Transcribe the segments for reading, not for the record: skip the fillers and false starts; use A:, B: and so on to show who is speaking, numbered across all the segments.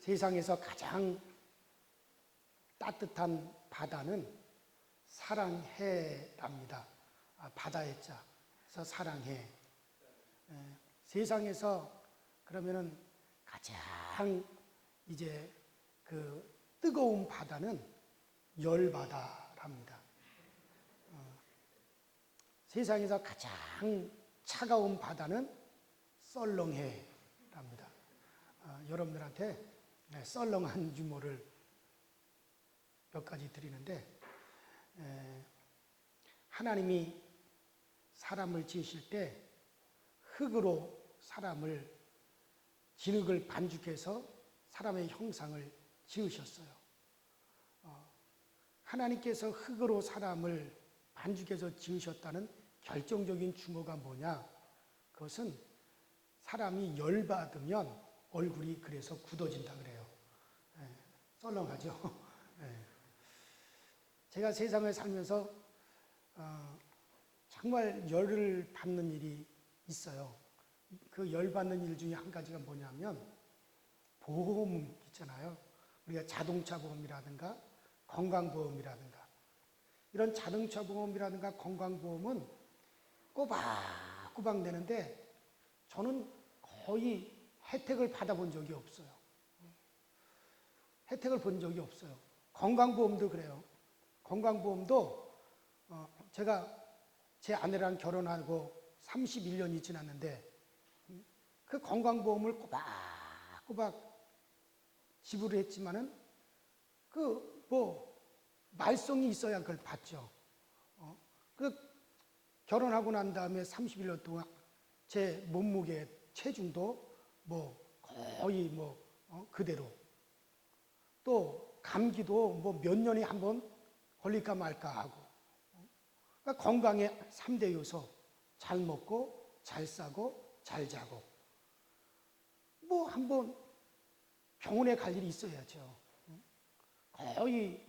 A: 세상에서 가장 따뜻한 바다는 사랑해랍니다. 바다의 자. 그래서 사랑해. 세상에서 그러면은 가장 이제 그 뜨거운 바다는 열바다랍니다. 세상에서 가장 차가운 바다는 썰렁해랍니다. 여러분들한테 썰렁한 유머를 몇 가지 드리는데, 하나님이 사람을 지으실 때 흙으로 사람을 진흙을 반죽해서 사람의 형상을 지으셨어요. 하나님께서 흙으로 사람을 반죽해서 지으셨다는 결정적인 증거가 뭐냐? 그것은 사람이 열받으면 얼굴이 그래서 굳어진다 그래요. 썰렁하죠? 제가 세상을 살면서 정말 열을 받는 일이 있어요. 그 열 받는 일 중에 한 가지가 뭐냐면 보험 있잖아요. 우리가 자동차 보험이라든가 건강보험이라든가 이런 자동차 보험이라든가 건강보험은 꼬박꼬박 내는데 저는 거의 혜택을 받아본 적이 없어요. 혜택을 본 적이 없어요. 건강보험도 그래요. 건강보험도 제가 제 아내랑 결혼하고 31년이 지났는데 그 건강보험을 꼬박꼬박 지불을 했지만은 그 말썽이 있어야 그걸 받죠. 그 결혼하고 난 다음에 31년 동안 제 몸무게 체중도 거의 그대로, 또 감기도 몇 년에 한 번 걸릴까 말까 하고, 그러니까 건강의 3대 요소, 잘 먹고 잘 싸고 잘 자고, 한 번 병원에 갈 일이 있어야죠. 거의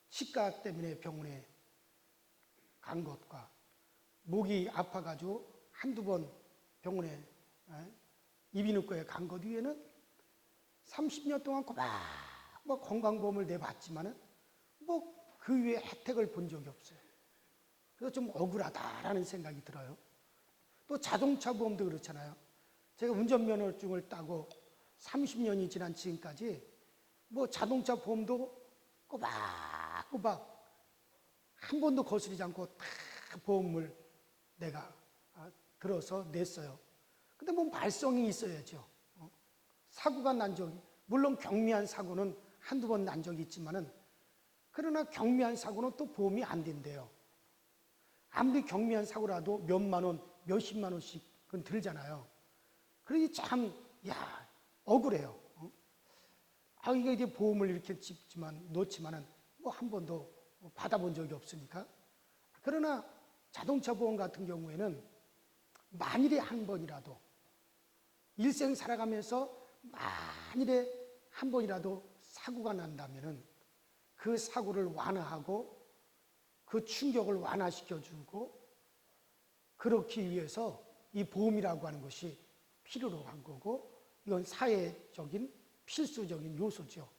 A: 치과 때문에 병원에 간 것과 목이 아파가지고 한두 번 병원에 이비인후과에 간 것 위에는 30년 동안 꼬박 건강보험을 내봤지만은 그 위에 혜택을 본 적이 없어요. 그래서 좀 억울하다라는 생각이 들어요. 또 자동차 보험도 그렇잖아요. 제가 운전면허증을 따고 30년이 지난 지금까지 자동차 보험도 꼬박꼬박 한 번도 거스르지 않고 다 보험을 내가 들어서 냈어요. 근데 말썽이 있어야죠. 사고가 난 적이, 물론 경미한 사고는 한두 번 난 적이 있지만은, 그러나 경미한 사고는 또 보험이 안 된대요. 아무리 경미한 사고라도 몇만 원, 몇십만 원씩은 들잖아요. 그러니 참, 억울해요. 이게 이제 보험을 이렇게 놓지만은 한 번도 받아본 적이 없으니까. 그러나 자동차 보험 같은 경우에는 만일에 한 번이라도, 일생 살아가면서 만일에 한 번이라도 사고가 난다면은 그 사고를 완화하고 그 충격을 완화시켜주고, 그렇기 위해서 이 보험이라고 하는 것이 필요로 한 거고, 이건 사회적인 필수적인 요소죠.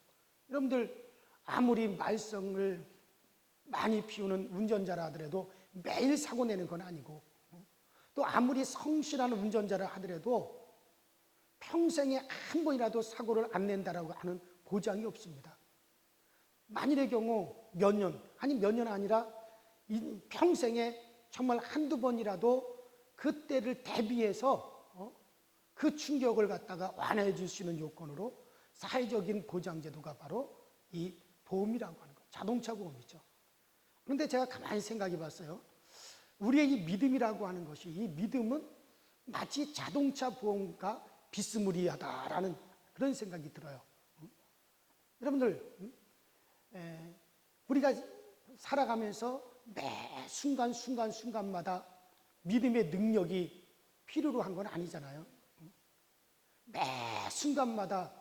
A: 여러분들 아무리 말썽을 많이 피우는 운전자라 하더라도 매일 사고 내는 건 아니고, 또 아무리 성실한 운전자라 하더라도 평생에 한 번이라도 사고를 안 낸다라고 하는 보장이 없습니다. 만일의 경우 몇 년, 아니 몇 년 아니라 평생에 정말 한두 번이라도 그때를 대비해서 그 충격을 갖다가 완화해 줄 수 있는 요건으로 사회적인 보장제도가 바로 이 보험이라고 하는 거예요. 자동차 보험이죠. 그런데 제가 가만히 생각해 봤어요. 우리의 이 믿음이라고 하는 것이, 이 믿음은 마치 자동차 보험과 비스무리하다라는 그런 생각이 들어요. 여러분들, 우리가 살아가면서 매 순간마다 믿음의 능력이 필요로 한 건 아니잖아요. 매 순간마다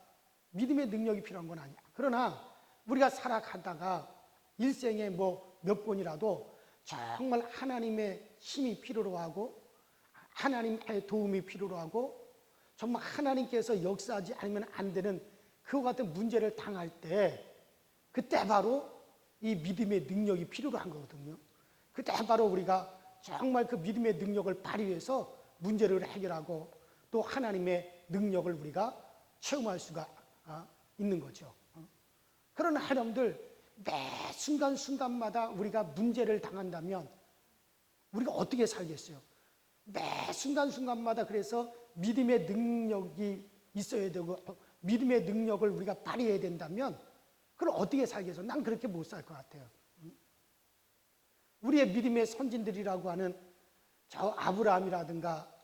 A: 믿음의 능력이 필요한 건 아니야. 그러나 우리가 살아가다가 일생에 몇 번이라도 정말 하나님의 힘이 필요로 하고, 하나님의 도움이 필요로 하고, 정말 하나님께서 역사하지 않으면 안 되는 그와 같은 문제를 당할 때 그때 바로 이 믿음의 능력이 필요로 한 거거든요. 그때 바로 우리가 정말 그 믿음의 능력을 발휘해서 문제를 해결하고 또 하나님의 능력을 우리가 체험할 수가 있는 거죠. 그러나 여러분들 매 순간순간마다 우리가 문제를 당한다면 우리가 어떻게 살겠어요? 매 순간순간마다 그래서 믿음의 능력이 있어야 되고 믿음의 능력을 우리가 발휘해야 된다면 그럼 어떻게 살겠어요? 난 그렇게 못 살 것 같아요. 우리의 믿음의 선진들이라고 하는 저 아브라함이라든가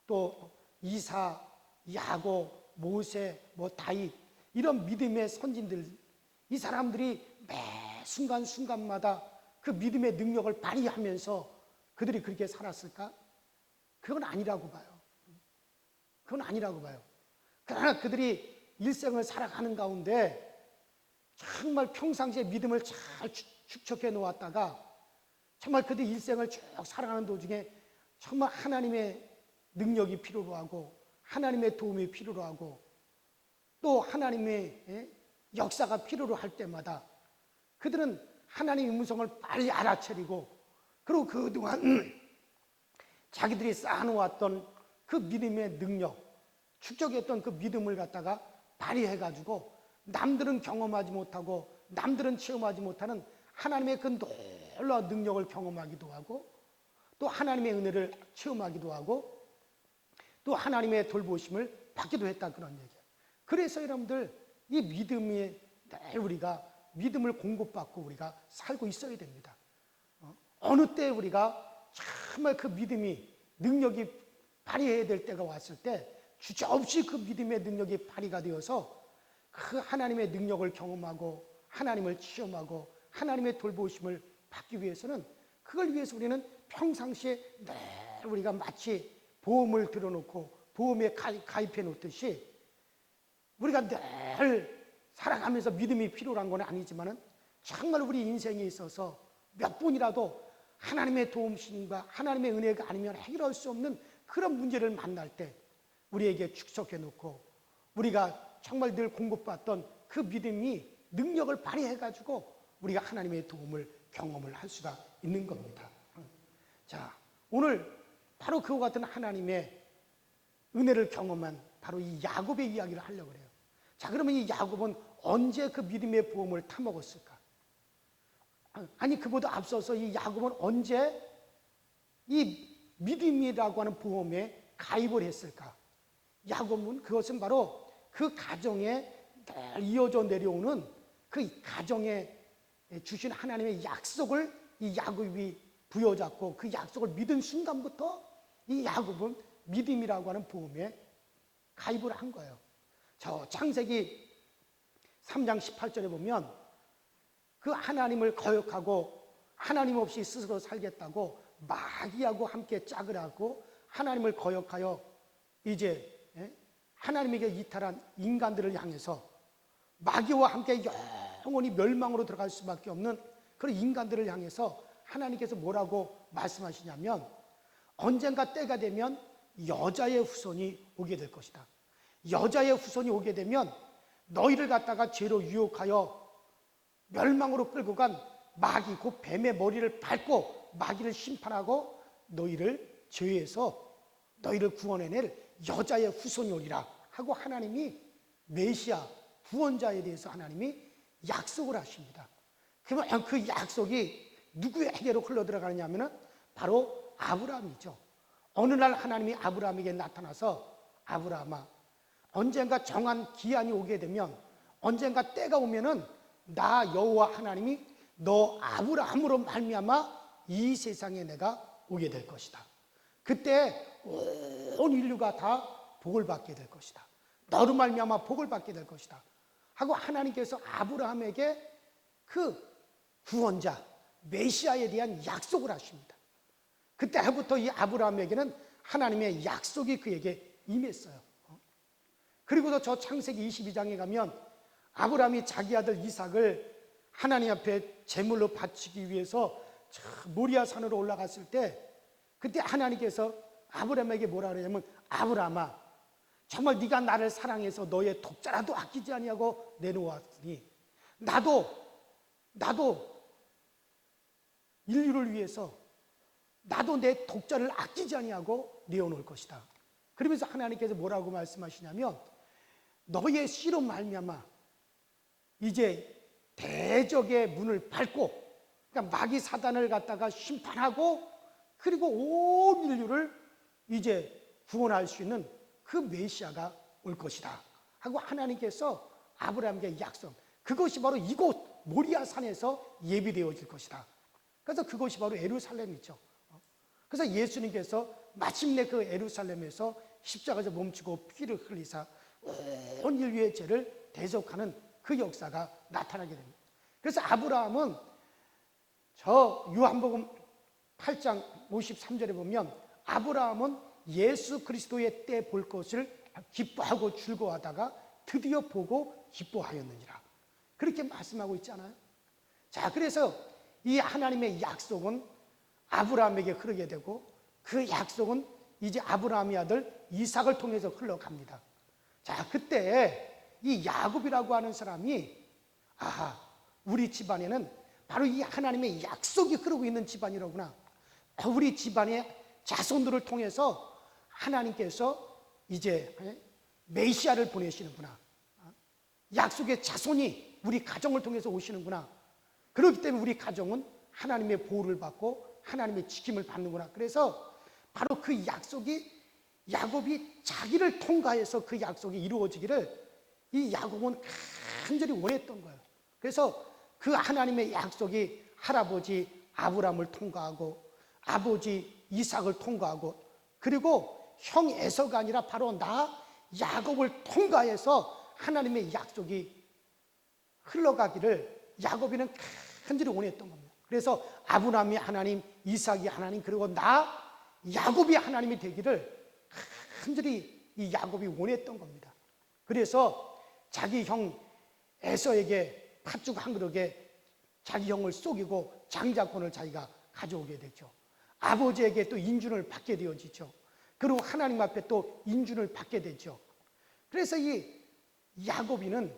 A: 또 이사, 야곱, 모세, 다윗 이런 믿음의 선진들 이 사람들이 매 순간순간마다 그 믿음의 능력을 발휘하면서 그들이 그렇게 살았을까? 그건 아니라고 봐요. 그건 아니라고 봐요. 그러나 그들이 일생을 살아가는 가운데 정말 평상시에 믿음을 잘 축적해 놓았다가 정말 그들 일생을 쭉 살아가는 도중에 정말 하나님의 능력이 필요로 하고 하나님의 도움이 필요로 하고 또 하나님의 역사가 필요로 할 때마다 그들은 하나님의 음성을 빨리 알아차리고 그리고 그동안 자기들이 쌓아놓았던 그 믿음의 능력 축적했던 그 믿음을 갖다가 발휘해가지고 남들은 경험하지 못하고 남들은 체험하지 못하는 하나님의 그 놀라운 능력을 경험하기도 하고 또 하나님의 은혜를 체험하기도 하고 또 하나님의 돌보심을 받기도 했다 그런 얘기예요. 그래서 여러분들 이 믿음이 늘 우리가 믿음을 공급받고 우리가 살고 있어야 됩니다. 어느 때 우리가 정말 그 믿음이 능력이 발휘해야 될 때가 왔을 때 주저없이 그 믿음의 능력이 발휘가 되어서 그 하나님의 능력을 경험하고 하나님을 체험하고 하나님의 돌보심을 받기 위해서는 그걸 위해서 우리는 평상시에 늘 우리가 마치 보험을 들어놓고 보험에 가입해 놓듯이 우리가 늘 살아가면서 믿음이 필요한 건 아니지만은 정말 우리 인생에 있어서 몇 번이라도 하나님의 도움심과 하나님의 은혜가 아니면 해결할 수 없는 그런 문제를 만날 때 우리에게 축적해 놓고 우리가 정말 늘 공급받던 그 믿음이 능력을 발휘해가지고 우리가 하나님의 도움을 경험을 할 수가 있는 겁니다. 자, 오늘 바로 그와 같은 하나님의 은혜를 경험한 바로 이 야곱의 이야기를 하려고 해요. 자, 그러면 이 야곱은 언제 그 믿음의 보험을 타먹었을까? 아니, 그보다 앞서서 이 야곱은 언제 이 믿음이라고 하는 보험에 가입을 했을까? 야곱은 그것은 바로 그 가정에 이어져 내려오는 그 가정에 주신 하나님의 약속을 이 야곱이 부여잡고 그 약속을 믿은 순간부터 이 야곱은 믿음이라고 하는 보험에 가입을 한 거예요. 저 창세기 3장 18절에 보면 그 하나님을 거역하고 하나님 없이 스스로 살겠다고 마귀하고 함께 짝을 하고 하나님을 거역하여 이제 하나님에게 이탈한 인간들을 향해서 마귀와 함께 영원히 멸망으로 들어갈 수밖에 없는 그런 인간들을 향해서 하나님께서 뭐라고 말씀하시냐면 언젠가 때가 되면 여자의 후손이 오게 될 것이다. 여자의 후손이 오게 되면 너희를 갖다가 죄로 유혹하여 멸망으로 끌고 간 마귀 곧 뱀의 머리를 밟고 마귀를 심판하고 너희를 죄에서 너희를 구원해낼 여자의 후손이 오리라 하고 하나님이 메시아 구원자에 대해서 하나님이 약속을 하십니다. 그러면 그 약속이 누구에게로 흘러들어가느냐 하면 바로 아브라함이죠. 어느 날 하나님이 아브라함에게 나타나서 아브라함아 언젠가 정한 기한이 오게 되면 언젠가 때가 오면은 나 여호와 하나님이 너 아브라함으로 말미암아 이 세상에 내가 오게 될 것이다. 그때 온 인류가 다 복을 받게 될 것이다. 너로 말미암아 복을 받게 될 것이다. 하고 하나님께서 아브라함에게 그 구원자 메시아에 대한 약속을 하십니다. 그때부터 이 아브라함에게는 하나님의 약속이 그에게 임했어요. 그리고도 저 창세기 22장에 가면 아브라함이 자기 아들 이삭을 하나님 앞에 제물로 바치기 위해서 모리아 산으로 올라갔을 때 그때 하나님께서 아브라함에게 뭐라 그러냐면 아브라함아 정말 네가 나를 사랑해서 너의 독자라도 아끼지 아니하고 내놓았으니 나도 인류를 위해서 나도 내 독자를 아끼지 아니하고 내어놓을 것이다. 그러면서 하나님께서 뭐라고 말씀하시냐면 너의 씨로 말미암아 이제 대적의 문을 밟고, 그러니까 마귀 사단을 갖다가 심판하고 그리고 온 인류를 이제 구원할 수 있는 그 메시아가 올 것이다 하고 하나님께서 아브라함에게 약속, 그것이 바로 이곳 모리아 산에서 예비되어질 것이다. 그래서 그것이 바로 예루살렘이죠. 그래서 예수님께서 마침내 그 예루살렘에서 십자가에서 멈추고 피를 흘리사 온 인류의 죄를 대속하는 그 역사가 나타나게 됩니다. 그래서 아브라함은 저 요한복음 8장 53절에 보면 아브라함은 예수 그리스도의 때 볼 것을 기뻐하고 즐거워하다가 드디어 보고 기뻐하였느니라, 그렇게 말씀하고 있잖아요. 자, 그래서 이 하나님의 약속은 아브라함에게 흐르게 되고 그 약속은 이제 아브라함의 아들 이삭을 통해서 흘러갑니다. 자, 그때 이 야곱이라고 하는 사람이 우리 집안에는 바로 이 하나님의 약속이 흐르고 있는 집안이로구나, 우리 집안의 자손들을 통해서 하나님께서 이제 메시아를 보내시는구나, 약속의 자손이 우리 가정을 통해서 오시는구나, 그렇기 때문에 우리 가정은 하나님의 보호를 받고 하나님의 지킴을 받는구나. 그래서 바로 그 약속이 야곱이 자기를 통과해서 그 약속이 이루어지기를 이 야곱은 간절히 원했던 거예요. 그래서 그 하나님의 약속이 할아버지 아브라함을 통과하고 아버지 이삭을 통과하고 그리고 형 에서가 아니라 바로 나 야곱을 통과해서 하나님의 약속이 흘러가기를 야곱이는 간절히 원했던 겁니다. 그래서 아브라함이 하나님, 이삭이 하나님, 그리고 나 야곱이 하나님이 되기를 간절히 이 야곱이 원했던 겁니다. 그래서 자기 형 에서에게 팥죽 한 그릇에 자기 형을 속이고 장자권을 자기가 가져오게 되죠. 아버지에게 또 인준을 받게 되어지죠. 그리고 하나님 앞에 또 인준을 받게 되죠. 그래서 이 야곱이는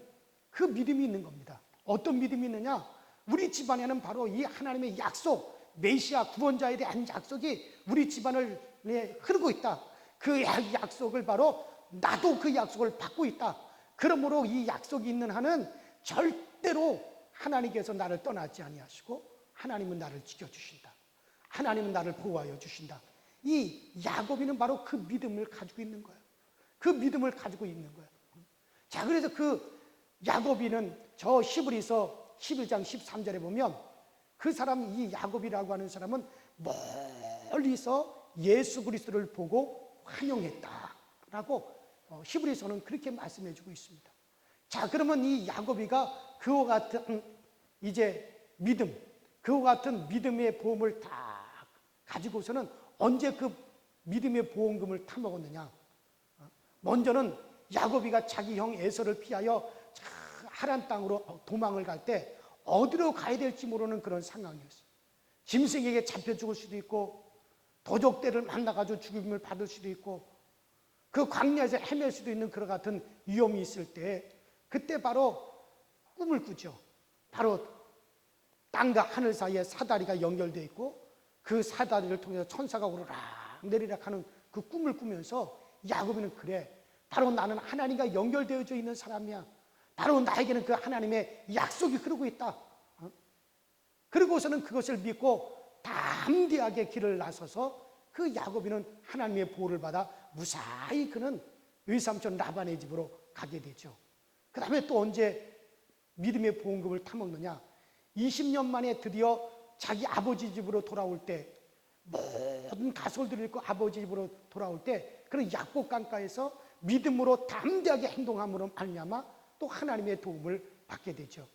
A: 그 믿음이 있는 겁니다. 어떤 믿음이 있느냐? 우리 집안에는 바로 이 하나님의 약속, 메시아 구원자에 대한 약속이 우리 집안을 흐르고 있다. 그 약속을 바로 나도 그 약속을 받고 있다. 그러므로 이 약속이 있는 한은 절대로 하나님께서 나를 떠나지 아니하시고 하나님은 나를 지켜주신다. 하나님은 나를 보호하여 주신다. 이 야곱이는 바로 그 믿음을 가지고 있는 거예요. 그 믿음을 가지고 있는 거예요. 자, 그래서 그 야곱이는 저 히브리서 11장 13절에 보면 그 사람, 이 야곱이라고 하는 사람은 멀리서 예수 그리스도를 보고 환영했다라고 히브리서는 그렇게 말씀해 주고 있습니다. 자, 그러면 이 야곱이가 그와 같은 이제 믿음, 그와 같은 믿음의 보험을 다 가지고서는 언제 그 믿음의 보험금을 타먹었느냐? 먼저는 야곱이가 자기 형 에서를 피하여 하란 땅으로 도망을 갈 때 어디로 가야 될지 모르는 그런 상황이었어요. 짐승에게 잡혀 죽을 수도 있고 도적대를 만나가지고 죽임을 받을 수도 있고 그 광야에서 헤맬 수도 있는 그런 같은 위험이 있을 때 그때 바로 꿈을 꾸죠. 바로 땅과 하늘 사이에 사다리가 연결되어 있고 그 사다리를 통해서 천사가 오르락 내리락 하는 그 꿈을 꾸면서 야곱이는 그래, 바로 나는 하나님과 연결되어져 있는 사람이야. 바로 나에게는 그 하나님의 약속이 흐르고 있다. 그리고서는 그것을 믿고 담대하게 길을 나서서 그 야곱이는 하나님의 보호를 받아 무사히 그는 외삼촌 라반의 집으로 가게 되죠. 그 다음에 또 언제 믿음의 보험금을 타먹느냐? 20년 만에 드디어 자기 아버지 집으로 돌아올 때 모든 가솔들을 잃고 아버지 집으로 돌아올 때 그런 약복 강가에서 믿음으로 담대하게 행동함으로 말미암아 또 하나님의 도움을 받게 되죠.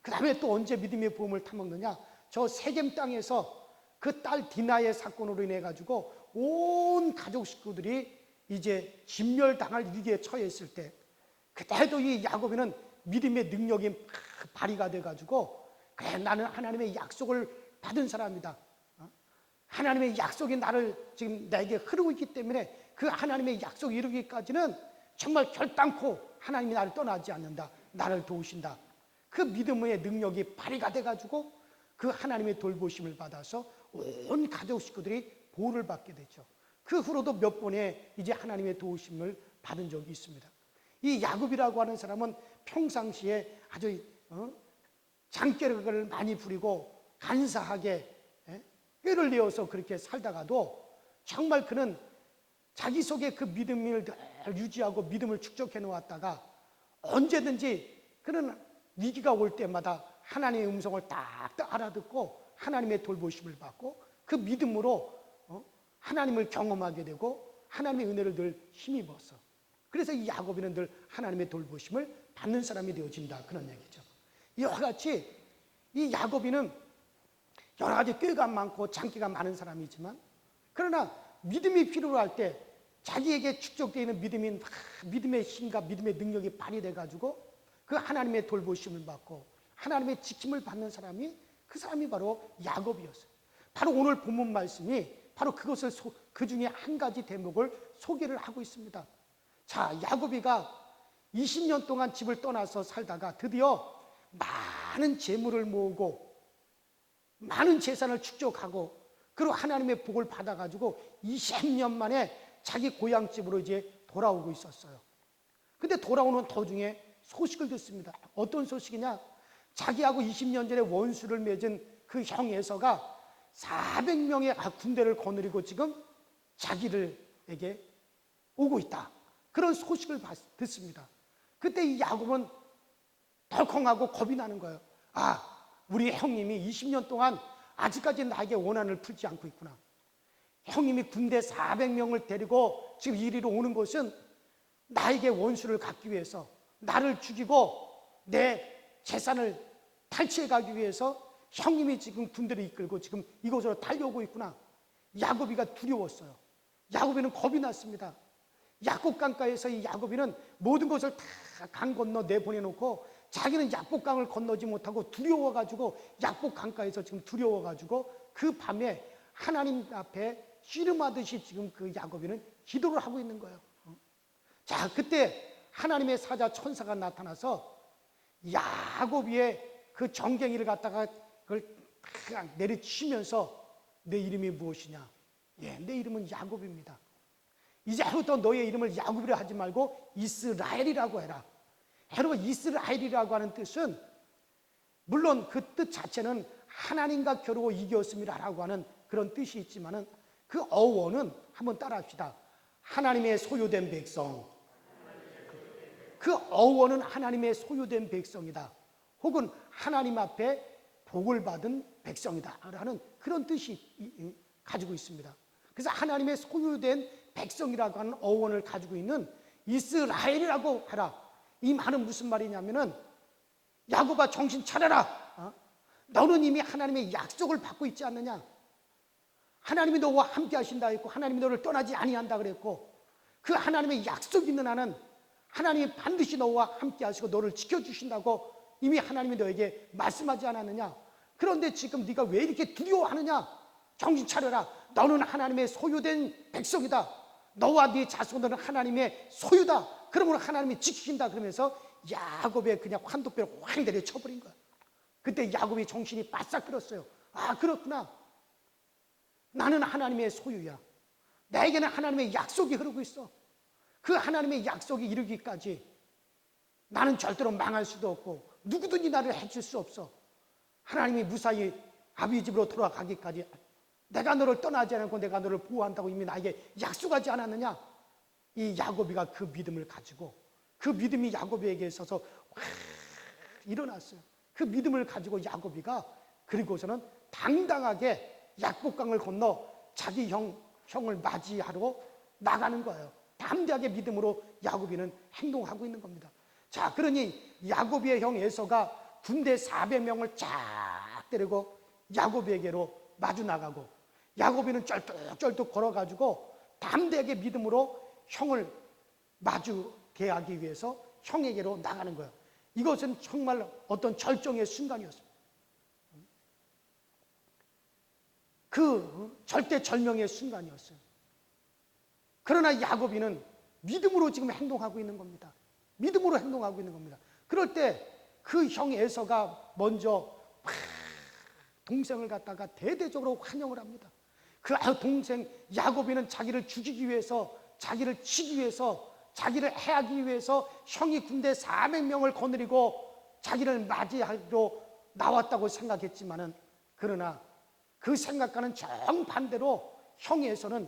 A: 그 다음에 또 언제 믿음의 보험을 타먹느냐? 저 세겜 땅에서 그 딸 디나의 사건으로 인해 가지고 온 가족 식구들이 이제 진멸당할 위기에 처했을 때 그때도 이 야곱이는 믿음의 능력이 발휘가 돼 가지고 그래, 나는 하나님의 약속을 받은 사람이다. 하나님의 약속이 나를 지금 내게 흐르고 있기 때문에 그 하나님의 약속이 이루기까지는 정말 결단코 하나님이 나를 떠나지 않는다, 나를 도우신다, 그 믿음의 능력이 발휘가 돼가지고 그 하나님의 돌보심을 받아서 온 가족 식구들이 보호를 받게 되죠. 그 후로도 몇 번의 이제 하나님의 도우심을 받은 적이 있습니다. 이 야곱이라고 하는 사람은 평상시에 아주 장깨를 많이 부리고 간사하게 꾀를 내어서 그렇게 살다가도 정말 그는 자기 속에 그 믿음을 늘 유지하고 믿음을 축적해 놓았다가 언제든지 그는 위기가 올 때마다 하나님의 음성을 딱딱 알아듣고 하나님의 돌보심을 받고 그 믿음으로 하나님을 경험하게 되고 하나님의 은혜를 늘 힘입어서, 그래서 이 야곱이는 늘 하나님의 돌보심을 받는 사람이 되어진다, 그런 얘기죠. 이와 같이 이 야곱이는 여러 가지 꾀가 많고 장기가 많은 사람이지만, 그러나 믿음이 필요할 때 자기에게 축적되어 있는 믿음의 힘과 믿음의 능력이 발휘돼 가지고 그 하나님의 돌보심을 받고 하나님의 지킴을 받는 사람이, 그 사람이 바로 야곱이었어요. 바로 오늘 본문 말씀이 바로 그것을 그 중에 한 가지 대목을 소개를 하고 있습니다. 자, 야곱이가 20년 동안 집을 떠나서 살다가 드디어 많은 재물을 모으고 많은 재산을 축적하고 그리고 하나님의 복을 받아가지고 20년 만에 자기 고향집으로 이제 돌아오고 있었어요. 근데 돌아오는 도중에 소식을 듣습니다. 어떤 소식이냐? 자기하고 20년 전에 원수를 맺은 그 형 에서가 400명의 군대를 거느리고 지금 자기를에게 오고 있다, 그런 소식을 듣습니다. 그때 이 야곱은 덜컹하고 겁이 나는 거예요. 아, 우리 형님이 20년 동안 아직까지 나에게 원한을 풀지 않고 있구나. 형님이 군대 400명을 데리고 지금 이리로 오는 것은 나에게 원수를 갚기 위해서, 나를 죽이고 내 재산을 탈취해 가기 위해서 형님이 지금 군대를 이끌고 지금 이곳으로 달려오고 있구나. 야곱이가 두려웠어요. 야곱이는 겁이 났습니다. 약복강가에서 이 야곱이는 모든 것을 다 강 건너 내보내놓고 자기는 약복강을 건너지 못하고 두려워가지고 약복강가에서 지금 두려워가지고 그 밤에 하나님 앞에 씨름하듯이 지금 그 야곱이는 기도를 하고 있는 거예요. 자, 그때 하나님의 사자 천사가 나타나서 야곱이의 그 정갱이를 갖다가 그걸 탁 내리치면서 내 이름이 무엇이냐? 예, 내 이름은 야곱입니다. 이제부터 너의 이름을 야곱이라 하지 말고 이스라엘이라고 해라. 여러분, 이스라엘이라고 하는 뜻은 물론 그 뜻 자체는 하나님과 겨루어 이겼습니다라고 하는 그런 뜻이 있지만은 그 어원은 한번 따라합시다. 하나님의 소유된 백성. 그 어원은 하나님의 소유된 백성이다. 혹은 하나님 앞에 복을 받은 백성이다 라는 그런 뜻이 가지고 있습니다. 그래서 하나님의 소유된 백성이라고 하는 어원을 가지고 있는 이스라엘이라고 하라. 이 말은 무슨 말이냐면은 야곱아, 정신 차려라. 너는 이미 하나님의 약속을 받고 있지 않느냐. 하나님이 너와 함께 하신다 했고 하나님이 너를 떠나지 아니한다 그랬고, 그 하나님의 약속 있는 한은 하나님이 반드시 너와 함께 하시고 너를 지켜주신다고 이미 하나님이 너에게 말씀하지 않았느냐. 그런데 지금 네가 왜 이렇게 두려워하느냐. 정신 차려라. 너는 하나님의 소유된 백성이다. 너와 네 자손들은 하나님의 소유다. 그러므로 하나님이 지키신다. 그러면서 야곱의 그냥 환도뼈를 확 내려 쳐버린 거야. 그때 야곱이 정신이 바싹 들었어요. 아, 그렇구나. 나는 하나님의 소유야. 나에게는 하나님의 약속이 흐르고 있어. 그 하나님의 약속이 이르기까지 나는 절대로 망할 수도 없고 누구든지 나를 해칠 수 없어. 하나님이 무사히 아버지 집으로 돌아가기까지 내가 너를 떠나지 않고 내가 너를 보호한다고 이미 나에게 약속하지 않았느냐. 이 야곱이가 그 믿음을 가지고, 그 믿음이 야곱에게 있어서 확 일어났어요. 그 믿음을 가지고 야곱이가 그리고서는 당당하게 약복강을 건너 자기 형을 맞이하러 나가는 거예요. 담대하게 믿음으로 야곱이는 행동하고 있는 겁니다. 자, 그러니 야곱이의 형 에서가 군대 400명을 쫙 데리고 야곱에게로 마주 나가고, 야곱이는 쩔뚝쩔뚝 걸어가지고 담대하게 믿음으로 형을 마주 대하기 위해서 형에게로 나가는 거예요. 이것은 정말 어떤 절정의 순간이었습니다. 그 절대절명의 순간이었어요. 그러나 야곱이는 믿음으로 지금 행동하고 있는 겁니다. 믿음으로 행동하고 있는 겁니다. 그럴 때 그 형 에서가 먼저 동생을 갖다가 대대적으로 환영을 합니다. 그 동생 야곱이는 자기를 죽이기 위해서, 자기를 치기 위해서, 자기를 해하기 위해서 형이 군대 400명을 거느리고 자기를 맞이하러 나왔다고 생각했지만은, 그러나 그 생각과는 정반대로 형 에서는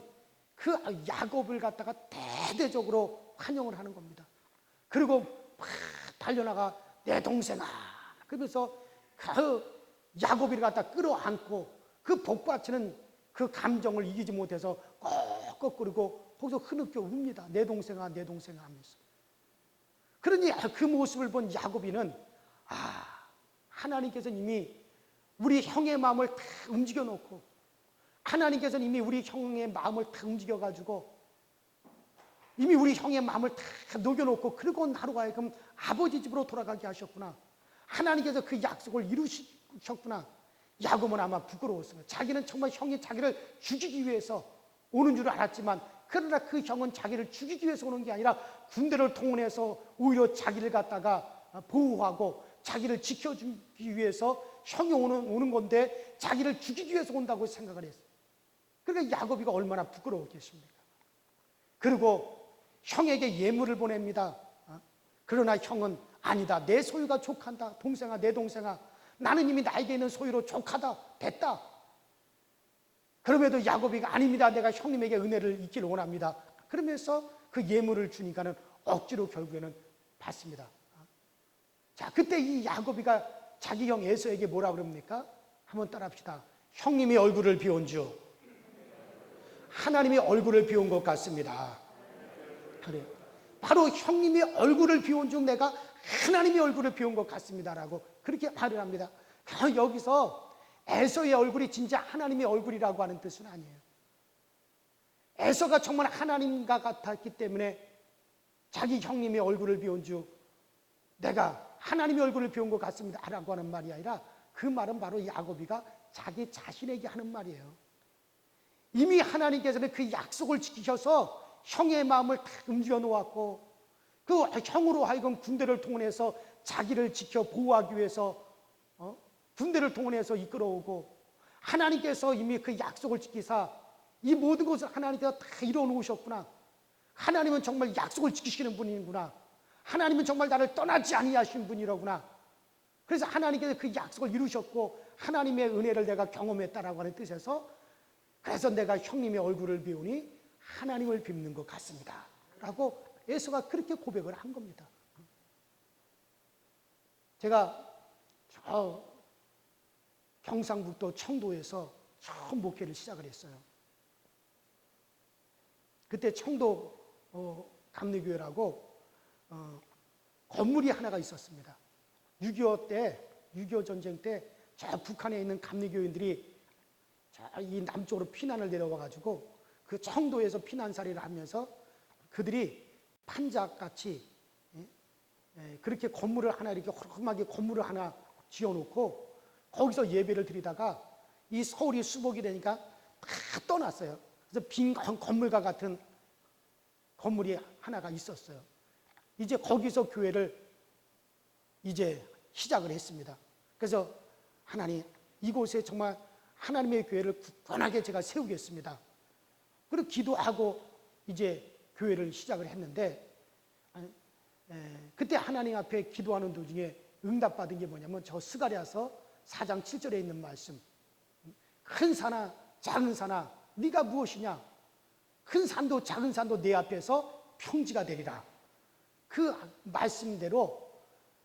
A: 그 야곱을 갖다가 대대적으로 환영을 하는 겁니다. 그리고 막 달려나가 내 동생아 그러면서 그 야곱이를 갖다 끌어안고 그 복받치는 그 감정을 이기지 못해서 꺽꺽거리고 거기서 흐느껴 웁니다. 내 동생아 내 동생아 하면서. 그러니 그 모습을 본 야곱이는 하나님께서는 이미 우리 형의 마음을 다 움직여 놓고, 하나님께서는 이미 우리 형의 마음을 다 움직여 가지고 이미 우리 형의 마음을 다 녹여놓고, 그리고 나로 하여금 아버지 집으로 돌아가게 하셨구나. 하나님께서 그 약속을 이루셨구나. 야곱은 아마 부끄러웠습니다. 자기는 정말 형이 자기를 죽이기 위해서 오는 줄 알았지만, 그러나 그 형은 자기를 죽이기 위해서 오는 게 아니라 군대를 동원해서 오히려 자기를 갖다가 보호하고 자기를 지켜주기 위해서 형이 오는 건데 자기를 죽이기 위해서 온다고 생각을 했어요. 그러니까 야곱이가 얼마나 부끄러웠겠습니까? 그리고 형에게 예물을 보냅니다. 그러나 형은 아니다, 내 소유가 족한다. 동생아 내 동생아, 나는 이미 나에게 있는 소유로 족하다, 됐다. 그럼에도 야곱이가 아닙니다, 내가 형님에게 은혜를 잊기를 원합니다. 그러면서 그 예물을 주니까는 억지로 결국에는 받습니다. 자, 그때 이 야곱이가 자기 형 에서에게 뭐라 그럽니까? 한번 따라합시다. 형님이 얼굴을 비운주 하나님이 얼굴을 비운 것 같습니다. 그래, 바로 형님이 얼굴을 비운 중 내가 하나님이 얼굴을 비운 것 같습니다라고 그렇게 말을 합니다. 여기서 에서의 얼굴이 진짜 하나님의 얼굴이라고 하는 뜻은 아니에요. 에서가 정말 하나님과 같았기 때문에 자기 형님의 얼굴을 비운 중 내가 하나님의 얼굴을 비운 것 같습니다 라고 하는 말이 아니라, 그 말은 바로 야곱이가 자기 자신에게 하는 말이에요. 이미 하나님께서는 그 약속을 지키셔서 형의 마음을 다 움직여 놓았고, 그 형으로 하여금 군대를 동원해서 자기를 지켜 보호하기 위해서 군대를 동원해서 이끌어오고, 하나님께서 이미 그 약속을 지키사 이 모든 것을 하나님께서 다 이루어 놓으셨구나. 하나님은 정말 약속을 지키시는 분이구나. 하나님은 정말 나를 떠나지 아니하신 분이로구나. 그래서 하나님께서 그 약속을 이루셨고 하나님의 은혜를 내가 경험했다라고 하는 뜻에서, 그래서 내가 형님의 얼굴을 비우니 하나님을 뵙는 것 같습니다 라고 에서가 그렇게 고백을 한 겁니다. 제가 저 경상북도 청도에서 처음 목회를 시작을 했어요. 그때 청도 감리교회라고 건물이 하나가 있었습니다. 6.25 때, 6.25 전쟁 때 저 북한에 있는 감리교인들이 이 남쪽으로 피난을 내려와가지고 그 청도에서 피난살이를 하면서 그들이 판잣같이 그렇게 건물을 하나, 이렇게 허름하게 건물을 하나 지어놓고 거기서 예배를 드리다가 이 서울이 수복이 되니까 다 떠났어요. 그래서 빈 건물과 같은 건물이 하나가 있었어요. 이제 거기서 교회를 이제 시작을 했습니다. 그래서 하나님, 이곳에 정말 하나님의 교회를 굳건하게 제가 세우겠습니다. 그리고 기도하고 이제 교회를 시작을 했는데, 그때 하나님 앞에 기도하는 도중에 응답받은 게 뭐냐면 저 스가랴서 4장 7절에 있는 말씀, 큰 산아 작은 산아 네가 무엇이냐, 큰 산도 작은 산도 내 앞에서 평지가 되리라. 그 말씀대로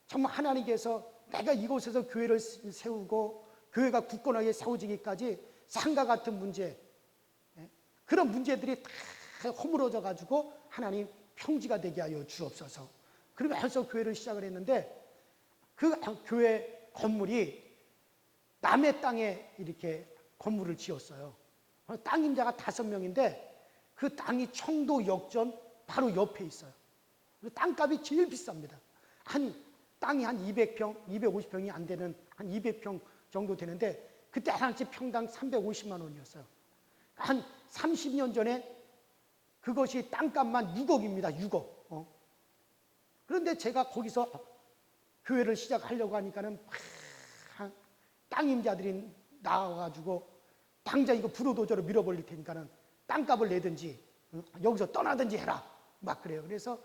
A: 정말 하나님께서 내가 이곳에서 교회를 세우고 교회가 굳건하게 세워지기까지 산과 같은 문제, 그런 문제들이 다 허물어져 가지고 하나님 평지가 되게 하여 주옵소서. 그러면서 교회를 시작을 했는데, 그 교회 건물이 남의 땅에 이렇게 건물을 지었어요. 땅 임자가 5명인데 그 땅이 청도 역전 바로 옆에 있어요. 땅값이 제일 비쌉니다. 땅이 한 200평, 250평이 안 되는 한 200평 정도 되는데 그때 하나씩 평당 350만 원이었어요. 한 30년 전에 그것이 땅값만 6억입니다. 6억. 그런데 제가 거기서 교회를 시작하려고 하니까는 막 땅 임자들이 나와가지고 당장 이거 불호도저로 밀어버릴 테니까는 땅값을 내든지 여기서 떠나든지 해라. 막 그래요. 그래서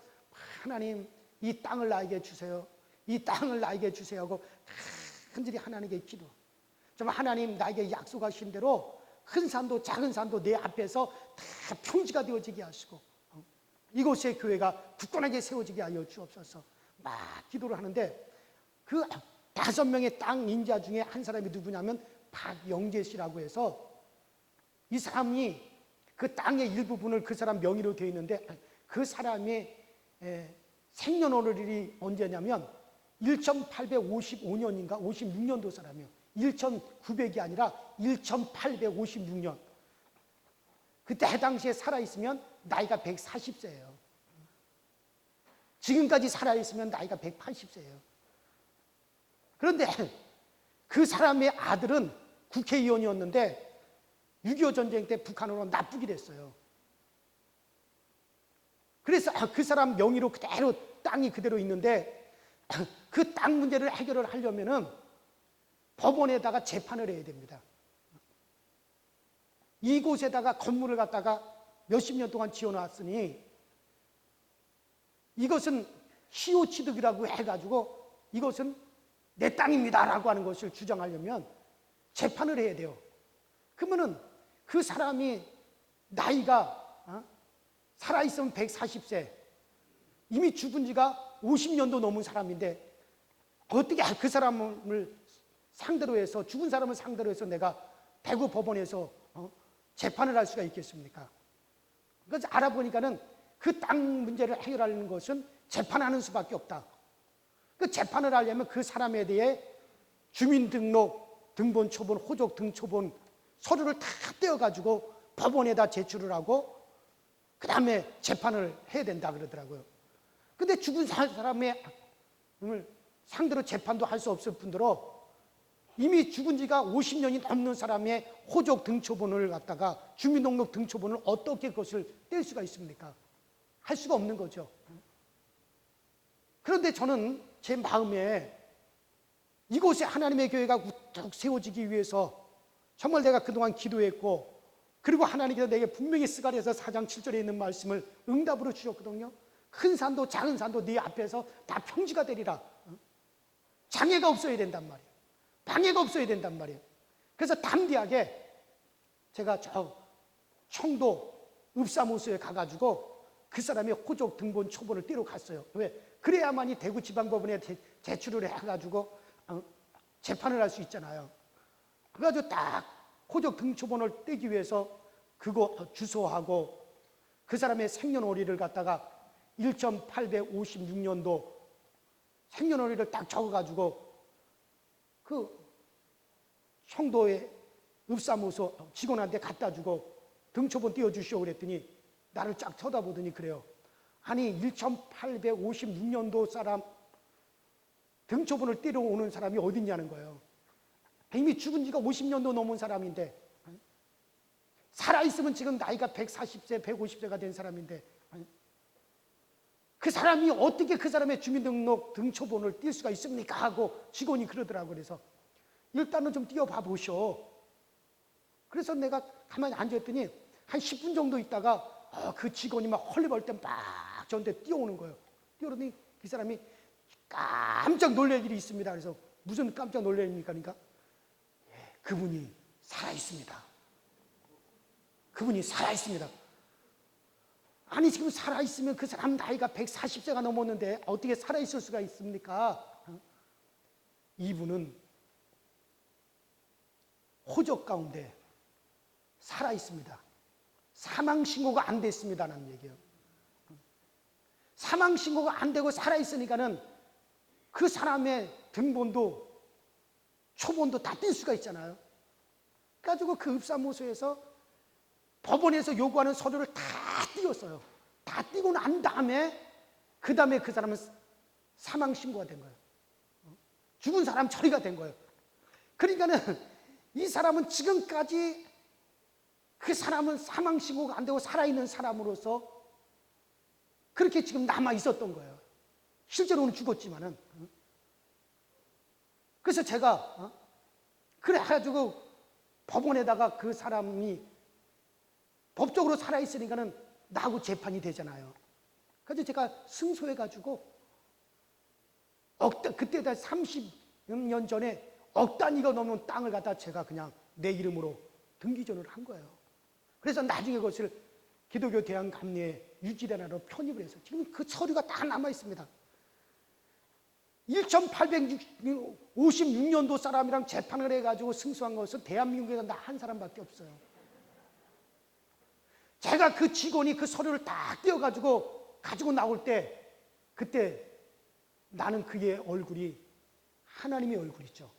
A: 하나님 이 땅을 나에게 주세요. 이 땅을 나에게 주세요 하고 간절히 하나님께 기도. 좀 하나님 나에게 약속하신 대로 큰 산도 작은 산도 내 앞에서 다 평지가 되어지게 하시고 이곳의 교회가 굳건하게 세워지게 하여 주옵소서. 막 기도를 하는데 그 5명의 땅 인자 중에 한 사람이 누구냐면 박영재 씨라고 해서 이 사람이 그 땅의 일부분을 그 사람 명의로 되어 있는데 그 사람의 생년월일이 언제냐면 1855년인가 56년도 사람이에요. 1900이 아니라 1856년. 그때 해당시에 살아있으면 나이가 140세예요. 지금까지 살아있으면 나이가 180세예요. 그런데 그 사람의 아들은 국회의원이었는데 6.25 전쟁 때 북한으로 납북이 됐어요. 그래서 그 사람 명의로 그대로 땅이 그대로 있는데 그 땅 문제를 해결을 하려면은 법원에다가 재판을 해야 됩니다. 이곳에다가 건물을 갖다가 몇십 년 동안 지어놨으니 이것은 시효 취득이라고 해가지고 이것은 내 땅입니다라고 하는 것을 주장하려면 재판을 해야 돼요. 그러면은 그 사람이 나이가 살아있으면 140세, 이미 죽은 지가 50년도 넘은 사람인데 어떻게 그 사람을 상대로 해서 죽은 사람을 상대로 해서 내가 대구 법원에서 재판을 할 수가 있겠습니까? 그래서 알아보니까는 그 땅 문제를 해결하는 것은 재판하는 수밖에 없다. 그 재판을 하려면 그 사람에 대해 주민등록, 등본 초본, 호적 등초본 서류를 다 떼어가지고 법원에다 제출을 하고 그 다음에 재판을 해야 된다 그러더라고요. 근데 죽은 사람의 상대로 재판도 할 수 없을 뿐더러 이미 죽은 지가 50년이 넘는 사람의 호적 등초본을 갖다가 주민등록 등초본을 어떻게 그것을 뗄 수가 있습니까? 할 수가 없는 거죠. 그런데 저는 제 마음에 이곳에 하나님의 교회가 우뚝 세워지기 위해서 정말 내가 그동안 기도했고 그리고 하나님께서 내게 분명히 스가랴서 4장 7절에 있는 말씀을 응답으로 주셨거든요. 큰 산도 작은 산도 네 앞에서 다 평지가 되리라. 장애가 없어야 된단 말이에요. 방해가 없어야 된단 말이에요. 그래서 담대하게 제가 저 청도 읍사무소에 가가지고 그 사람의 호적 등본 초본을 떼러 갔어요. 왜? 그래야만이 대구지방법원에 제출을 해가지고 재판을 할 수 있잖아요. 그래가지고 딱 호적 등초본을 떼기 위해서 그거 주소하고 그 사람의 생년월일을 갖다가 1856년도 생년월일을 딱 적어가지고 그 청도의 읍사무소 직원한테 갖다 주고 등초본 띄워주시오 그랬더니 나를 쫙 쳐다보더니 그래요. 아니 1856년도 사람 등초본을 떼러 오는 사람이 어딨냐는 거예요. 이미 죽은 지가 50년도 넘은 사람인데 살아있으면 지금 나이가 140세 150세가 된 사람인데 그 사람이 어떻게 그 사람의 주민등록 등초본을 뗄 수가 있습니까? 하고 직원이 그러더라고요. 그래서 일단은 좀 띄워봐 보시오. 그래서 내가 가만히 앉아있더니 한 10분 정도 있다가 그 직원이 막 헐레벌떡 막 저한테 뛰어오는 거예요. 뛰어오더니 그 사람이 깜짝 놀랄 일이 있습니다. 그래서 무슨 깜짝 놀랄 일입니까? 그러니까 그분이 살아있습니다. 그분이 살아있습니다. 아니 지금 살아있으면 그 사람 나이가 140세가 넘었는데 어떻게 살아있을 수가 있습니까? 이분은 호적 가운데 살아있습니다. 사망신고가 안 됐습니다라는 얘기예요. 사망신고가 안 되고 살아있으니까는 그 사람의 등본도 초본도 다 뗄 수가 있잖아요. 그래가지고 그 읍사무소에서 법원에서 요구하는 서류를 다 띄웠어요. 다 띄고 난 다음에 그 다음에 그 사람은 사망신고가 된 거예요. 죽은 사람 처리가 된 거예요. 그러니까는 이 사람은 지금까지 그 사람은 사망 신고가 안 되고 살아있는 사람으로서 그렇게 지금 남아 있었던 거예요. 실제로는 죽었지만은. 그래서 제가 그래가지고 법원에다가 그 사람이 법적으로 살아있으니까는 나하고 재판이 되잖아요. 그래서 제가 승소해가지고 그때 다 30년 전에 억 단위가 넘는 땅을 갖다 제가 그냥 내 이름으로 등기전을 한 거예요. 그래서 나중에 그것을 기독교 대한감리회 유지단으로 편입을 해서 지금 그 서류가 다 남아 있습니다. 1856년도 사람이랑 재판을 해가지고 승소한 것은 대한민국에서 나 한 사람밖에 없어요. 제가 그 직원이 그 서류를 딱 띄워가지고 가지고 나올 때 그때 나는 그의 얼굴이 하나님의 얼굴이죠.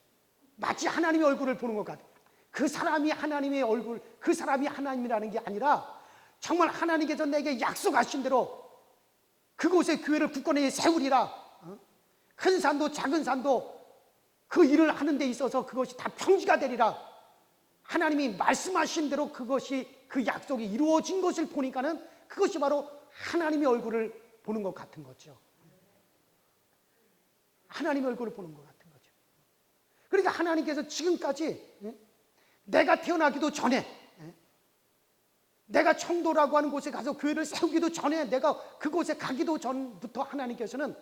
A: 마치 하나님의 얼굴을 보는 것 같아요. 그 사람이 하나님의 얼굴, 그 사람이 하나님이라는 게 아니라 정말 하나님께서 내게 약속하신 대로 그곳에 교회를 굳건히 세우리라. 큰 산도 작은 산도 그 일을 하는 데 있어서 그것이 다 평지가 되리라. 하나님이 말씀하신 대로 그것이 그 약속이 이루어진 것을 보니까는 그것이 바로 하나님의 얼굴을 보는 것 같은 거죠. 하나님의 얼굴을 보는 것 같은 거죠. 그러니까 하나님께서 지금까지 내가 태어나기도 전에, 내가 청도라고 하는 곳에 가서 교회를 세우기도 전에, 내가 그곳에 가기도 전부터 하나님께서는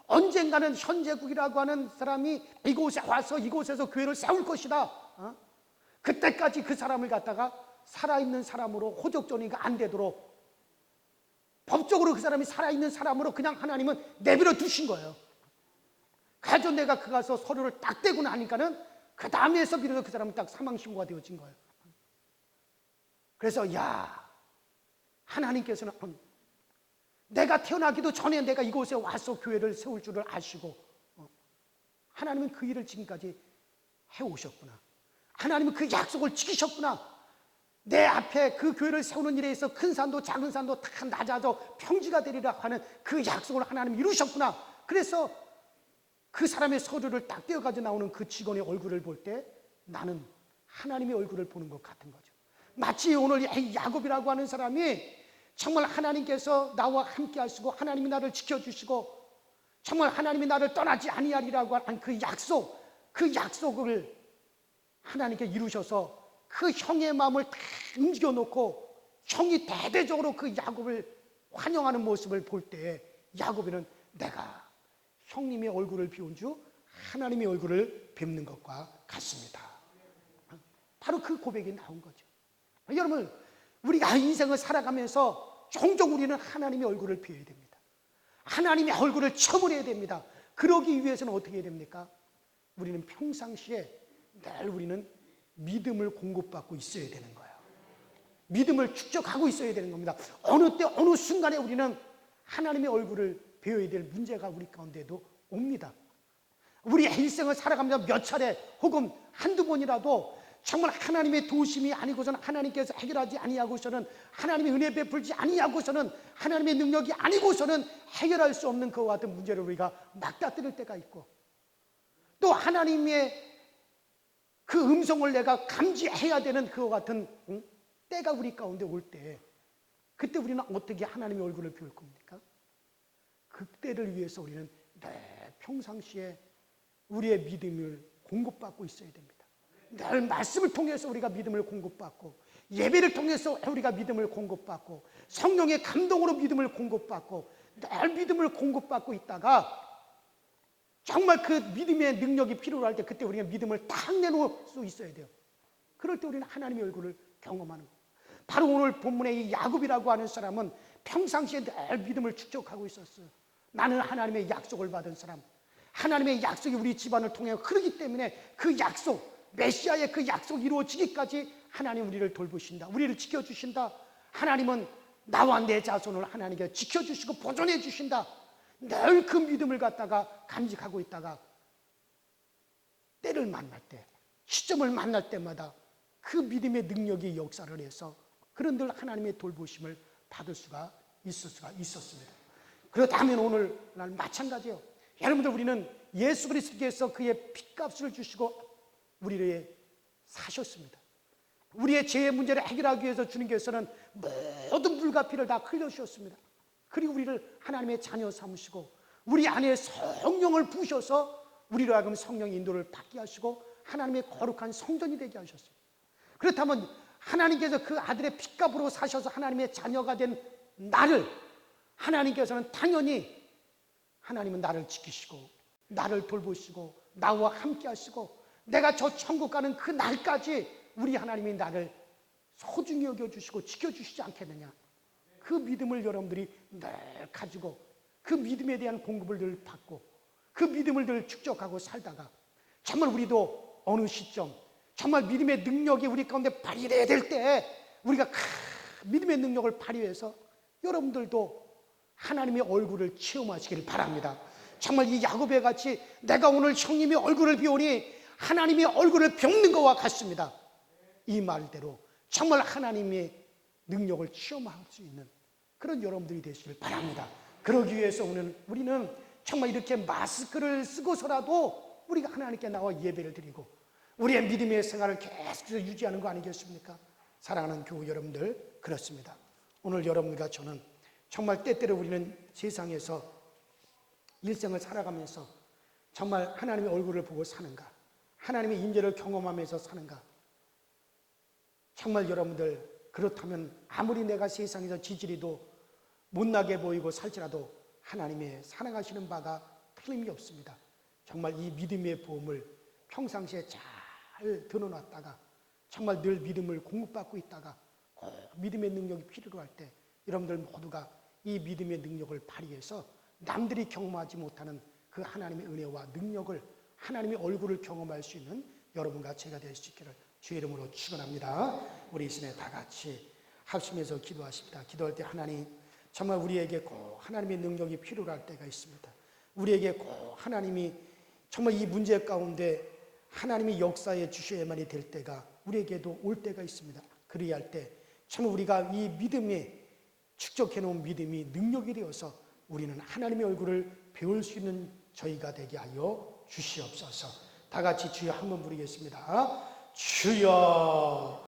A: 언젠가는 현재국이라고 하는 사람이 이곳에 와서 이곳에서 교회를 세울 것이다. 그때까지 그 사람을 갖다가 살아있는 사람으로 호적정리가 안 되도록 법적으로 그 사람이 살아있는 사람으로 그냥 하나님은 내버려 두신 거예요. 그래서 내가 그 가서 서류를 딱 떼고 나니까는 그 다음에서 비로소 그 사람은 딱 사망신고가 되어진 거예요. 그래서 하나님께서는 내가 태어나기도 전에 내가 이곳에 와서 교회를 세울 줄을 아시고 하나님은 그 일을 지금까지 해오셨구나. 하나님은 그 약속을 지키셨구나. 내 앞에 그 교회를 세우는 일에 있어 큰 산도 작은 산도 다 낮아져 평지가 되리라 하는 그 약속을 하나님이 이루셨구나. 그래서 그 사람의 서류를 딱 떼어가지고 나오는 그 직원의 얼굴을 볼 때 나는 하나님의 얼굴을 보는 것 같은 거죠. 마치 오늘 야곱이라고 하는 사람이 정말 하나님께서 나와 함께 하시고 하나님이 나를 지켜주시고 정말 하나님이 나를 떠나지 아니하리라고 하는 그 약속을 하나님께 이루셔서 그 형의 마음을 다 움직여 놓고 형이 대대적으로 그 야곱을 환영하는 모습을 볼 때 야곱이는 내가 형님의 얼굴을 비운 주 하나님의 얼굴을 뵙는 것과 같습니다. 바로 그 고백이 나온 거죠. 여러분, 우리가 인생을 살아가면서 종종 우리는 하나님의 얼굴을 비워야 됩니다. 하나님의 얼굴을 쳐버려야 됩니다. 그러기 위해서는 어떻게 해야 됩니까? 우리는 평상시에 늘 우리는 믿음을 공급받고 있어야 되는 거예요. 믿음을 축적하고 있어야 되는 겁니다. 어느 때 어느 순간에 우리는 하나님의 얼굴을 배워야 될 문제가 우리 가운데도 옵니다. 우리의 일생을 살아가면서 몇 차례 혹은 한두 번이라도 정말 하나님의 도우심이 아니고서는 하나님께서 해결하지 아니하고서는 하나님의 은혜 베풀지 아니하고서는 하나님의 능력이 아니고서는 해결할 수 없는 그와 같은 문제를 우리가 맞닥뜨릴 때가 있고 또 하나님의 그 음성을 내가 감지해야 되는 그와 같은 때가 우리 가운데 올 때 그때 우리는 어떻게 하나님의 얼굴을 비울 겁니까? 그 때를 위해서 우리는 평상시에 우리의 믿음을 공급받고 있어야 됩니다. 늘 말씀을 통해서 우리가 믿음을 공급받고 예배를 통해서 우리가 믿음을 공급받고 성령의 감동으로 믿음을 공급받고 늘 믿음을 공급받고 있다가 정말 그 믿음의 능력이 필요할 때 그때 우리가 믿음을 딱 내놓을 수 있어야 돼요. 그럴 때 우리는 하나님의 얼굴을 경험하는 거예요. 바로 오늘 본문의 이 야곱이라고 하는 사람은 평상시에 늘 믿음을 축적하고 있었어요. 나는 하나님의 약속을 받은 사람, 하나님의 약속이 우리 집안을 통해 흐르기 때문에 그 약속, 메시아의 그 약속이 이루어지기까지 하나님 우리를 돌보신다. 우리를 지켜주신다. 하나님은 나와 내 자손을 하나님께 지켜주시고 보존해 주신다. 늘 그 믿음을 갖다가 간직하고 있다가 때를 만날 때, 시점을 만날 때마다 그 믿음의 능력이 역사를 해서 그런들 하나님의 돌보심을 받을 수가 있었습니다. 그렇다면 오늘날 마찬가지예요. 여러분들 우리는 예수 그리스도께서 그의 핏값을 주시고 우리를 사셨습니다. 우리의 죄의 문제를 해결하기 위해서 주님께서는 모든 물과 피를 다 흘려주셨습니다. 그리고 우리를 하나님의 자녀 삼으시고 우리 안에 성령을 부으셔서 우리로 하여금 성령의 인도를 받게 하시고 하나님의 거룩한 성전이 되게 하셨습니다. 그렇다면 하나님께서 그 아들의 핏값으로 사셔서 하나님의 자녀가 된 나를 하나님께서는 당연히 하나님은 나를 지키시고 나를 돌보시고 나와 함께 하시고 내가 저 천국 가는 그 날까지 우리 하나님이 나를 소중히 여겨주시고 지켜주시지 않겠느냐. 그 믿음을 여러분들이 늘 가지고 그 믿음에 대한 공급을 늘 받고 그 믿음을 늘 축적하고 살다가 정말 우리도 어느 시점 정말 믿음의 능력이 우리 가운데 발휘돼야 될 때 우리가 믿음의 능력을 발휘해서 여러분들도 하나님의 얼굴을 체험하시기를 바랍니다. 정말 이 야곱의 같이 내가 오늘 형님의 얼굴을 비오니 하나님의 얼굴을 뵙는 것과 같습니다. 이 말대로 정말 하나님의 능력을 체험할 수 있는 그런 여러분들이 되시길 바랍니다. 그러기 위해서 우리는 정말 이렇게 마스크를 쓰고서라도 우리가 하나님께 나와 예배를 드리고 우리의 믿음의 생활을 계속해서 유지하는 거 아니겠습니까? 사랑하는 교우 여러분들, 그렇습니다. 오늘 여러분과 저는 정말 때때로 우리는 세상에서 일생을 살아가면서 정말 하나님의 얼굴을 보고 사는가, 하나님의 임재를 경험하면서 사는가. 정말 여러분들 그렇다면 아무리 내가 세상에서 지지리도 못나게 보이고 살지라도 하나님의 사랑하시는 바가 틀림이 없습니다. 정말 이 믿음의 보험을 평상시에 잘 드러놨다가 정말 늘 믿음을 공급받고 있다가 꼭 믿음의 능력이 필요로 할 때 여러분들 모두가 이 믿음의 능력을 발휘해서 남들이 경험하지 못하는 그 하나님의 은혜와 능력을 하나님의 얼굴을 경험할 수 있는 여러분과 제가 될 수 있기를 주의 이름으로 축원합니다. 우리 이 시간에 다 같이 합심해서 기도하십니다. 기도할 때 하나님 정말 우리에게 꼭 하나님의 능력이 필요로 할 때가 있습니다. 우리에게 꼭 하나님이 정말 이 문제 가운데 하나님이 역사에 주셔야만이 될 때가 우리에게도 올 때가 있습니다. 그리할 때 정말 우리가 이 믿음에 축적해놓은 믿음이 능력이 되어서 우리는 하나님의 얼굴을 배울 수 있는 저희가 되게 하여 주시옵소서. 다 같이 주여 한번 부르겠습니다. 주여